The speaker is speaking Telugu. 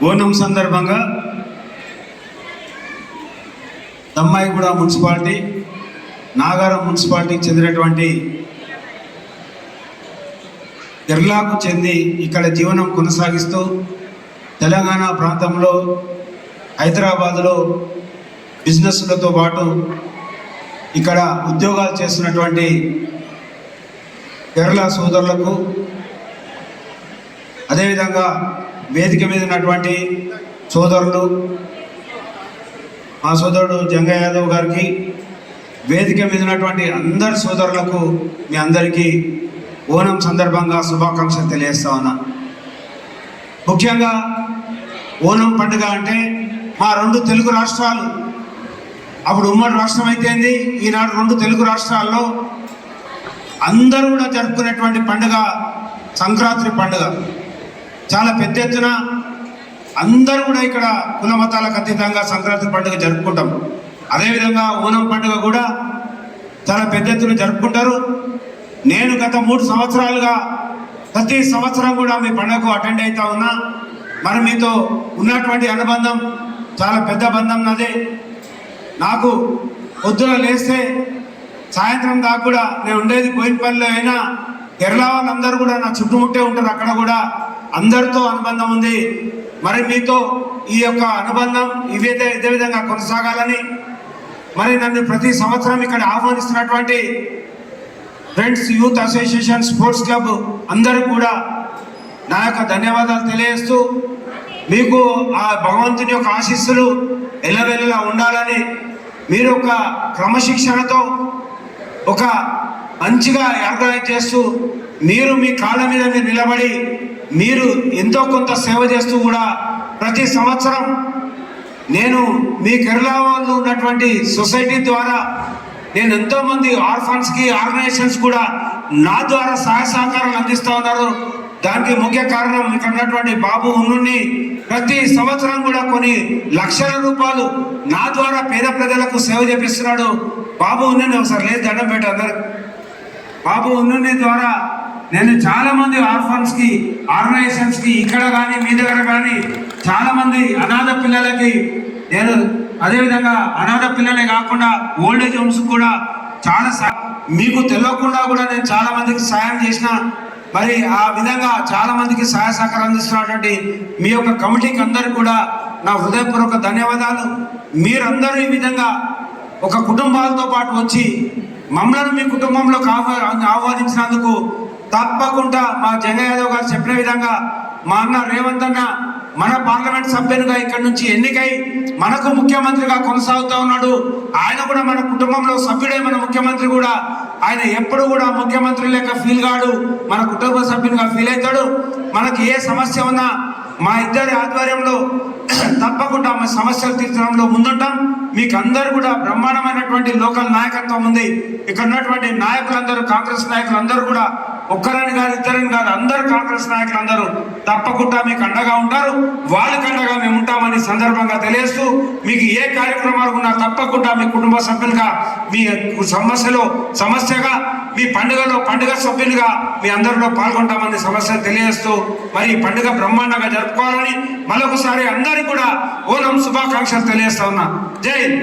ఓనం సందర్భంగా దమ్మాయిగూడ మున్సిపాలిటీ, నాగారం మున్సిపాలిటీకి చెందినటువంటి కేరళకు చెంది ఇక్కడ జీవనం కొనసాగిస్తూ తెలంగాణ ప్రాంతంలో హైదరాబాదులో బిజినెస్లతో పాటు ఇక్కడ ఉద్యోగాలు చేస్తున్నటువంటి కేరళ సోదరులకు, అదేవిధంగా వేదిక మీద ఉన్నటువంటి సోదరులు, మా సోదరుడు జంగయ్య యాదవ్ గారికి, వేదిక మీద ఉన్నటువంటి అందరి సోదరులకు మీ అందరికీ ఓనం సందర్భంగా శుభాకాంక్షలు తెలియజేస్తా ఉన్నా. ముఖ్యంగా ఓనం పండుగ అంటే మా రెండు తెలుగు రాష్ట్రాలు, అప్పుడు ఉమ్మడి రాష్ట్రం అయితేంది, ఈనాడు రెండు తెలుగు రాష్ట్రాల్లో అందరూ కూడా జరుపుకునేటువంటి పండుగ సంక్రాంతి పండుగ. చాలా పెద్ద ఎత్తున అందరూ కూడా ఇక్కడ కుల మతాలకు అతీతంగా సంక్రాంతి పండుగ జరుపుకుంటాం. అదేవిధంగా ఓనం పండుగ కూడా చాలా పెద్ద ఎత్తున జరుపుకుంటారు. నేను గత 3 సంవత్సరాలుగా ప్రతి సంవత్సరం కూడా మీ పండుగకు అటెండ్ అవుతా ఉన్నా. మరి మీతో ఉన్నటువంటి అనుబంధం చాలా పెద్ద బంధం నాదే. నాకు పొద్దున లేస్తే సాయంత్రం దాకా కూడా నేను ఉండేది బోయినపల్లిలో అయినా కేరళ వాళ్ళందరూ కూడా నా చుట్టుముట్టే ఉంటారు. అక్కడ కూడా అందరితో అనుబంధం ఉంది. మరి మీతో ఈ యొక్క అనుబంధం ఇదే విధంగా కొనసాగాలని, మరి నన్ను ప్రతి సంవత్సరం ఇక్కడ ఆహ్వానిస్తున్నటువంటి friends youth association sports club అందరూ కూడా నా యొక్క ధన్యవాదాలు తెలియజేస్తూ, మీకు ఆ భగవంతుని యొక్క ఆశీస్సులు ఎల్లవెల్లలా ఉండాలని, మీరు ఒక క్రమశిక్షణతో ఒక మంచిగా ఆర్గనైజ్ చేస్తూ మీరు మీ కాళ్ళ మీద మీరు నిలబడి మీరు ఎంతో కొంత సేవ చేస్తూ కూడా ప్రతి సంవత్సరం నేను మీ కేరళ వాళ్ళు ఉన్నటువంటి సొసైటీ ద్వారా నేను ఎంతోమంది ఆర్ఫన్స్కి ఆర్గనైజేషన్స్ కూడా నా ద్వారా సహాయ సహకారాలు అందిస్తూ ఉన్నారు. దానికి ముఖ్య కారణం ఇక్కడ ఉన్నటువంటి బాబు ఉన్నుని ప్రతి సంవత్సరం కూడా కొన్ని లక్షల రూపాయలు నా ద్వారా పేద ప్రజలకు సేవ చేపిస్తున్నాడు. బాబు ఉన్నుని ఒకసారి లేదు దండం పెట్టి అందరు. బాబు ఉన్నుని ద్వారా నేను చాలా మంది ఆర్ఫన్స్కి ఆర్గనైజేషన్స్కి ఇక్కడ కానీ మీ దగ్గర కానీ చాలా మంది అనాథ పిల్లలకి నేను, అదేవిధంగా అనాథ పిల్లలే కాకుండా ఓల్డ్ ఏజ్ హోమ్స్ కూడా చాలా మీకు తెలియకుండా కూడా నేను చాలా మందికి సాయం చేసిన. మరి ఆ విధంగా చాలా మందికి సహాయ సహకారం అందిస్తున్నటువంటి మీ యొక్క కమిటీకి అందరికీ కూడా నా హృదయపూర్వక ధన్యవాదాలు. మీరందరూ ఈ విధంగా ఒక కుటుంబాలతో పాటు వచ్చి మమ్మల్ని మీ కుటుంబంలోకి ఆహ్వానించినందుకు తప్పకుండా మా జంగయ్య యాదవ్ గారు చెప్పిన విధంగా మా అన్న రేవంత్ అన్న మన పార్లమెంట్ సభ్యునిగా ఇక్కడి నుంచి ఎన్నికై మనకు ముఖ్యమంత్రిగా కొనసాగుతూ ఉన్నాడు. ఆయన కూడా మన కుటుంబంలో సభ్యుడే, మన ముఖ్యమంత్రి కూడా. ఆయన ఎప్పుడు కూడా ముఖ్యమంత్రి లెక్క ఫీల్ కాడు, మన కుటుంబ సభ్యునిగా ఫీల్ అవుతాడు. మనకి ఏ సమస్య ఉన్నా మా ఇద్దరి ఆధ్వర్యంలో తప్పకుండా మా సమస్యలు తీర్చడంలో ముందుంటాం. మీకు అందరూ కూడా బ్రహ్మాండమైనటువంటి లోకల్ నాయకత్వం ఉంది. ఇక్కడ ఉన్నటువంటి నాయకులందరూ, కాంగ్రెస్ నాయకులందరూ కూడా ఒక్కరని కాదు ఇద్దరని కాదు అందరు కాంగ్రెస్ నాయకులందరూ తప్పకుండా మీకు అండగా ఉంటారు. వాళ్ళకి అండగా మేము ఉంటామని సందర్భంగా తెలియజేస్తూ, మీకు ఏ కార్యక్రమాలు ఉన్నా తప్పకుండా మీ కుటుంబ సభ్యులుగా, మీ సమస్యగా, మీ పండుగలో పండుగ సభ్యులుగా మీ అందరిలో పాల్గొంటామని సమస్యను తెలియజేస్తూ, మరి ఈ పండుగ బ్రహ్మాండంగా జరుపుకోవాలని మరొకసారి అందరికీ కూడా ఓనం శుభాకాంక్షలు తెలియజేస్తా ఉన్నా. జై హింద్.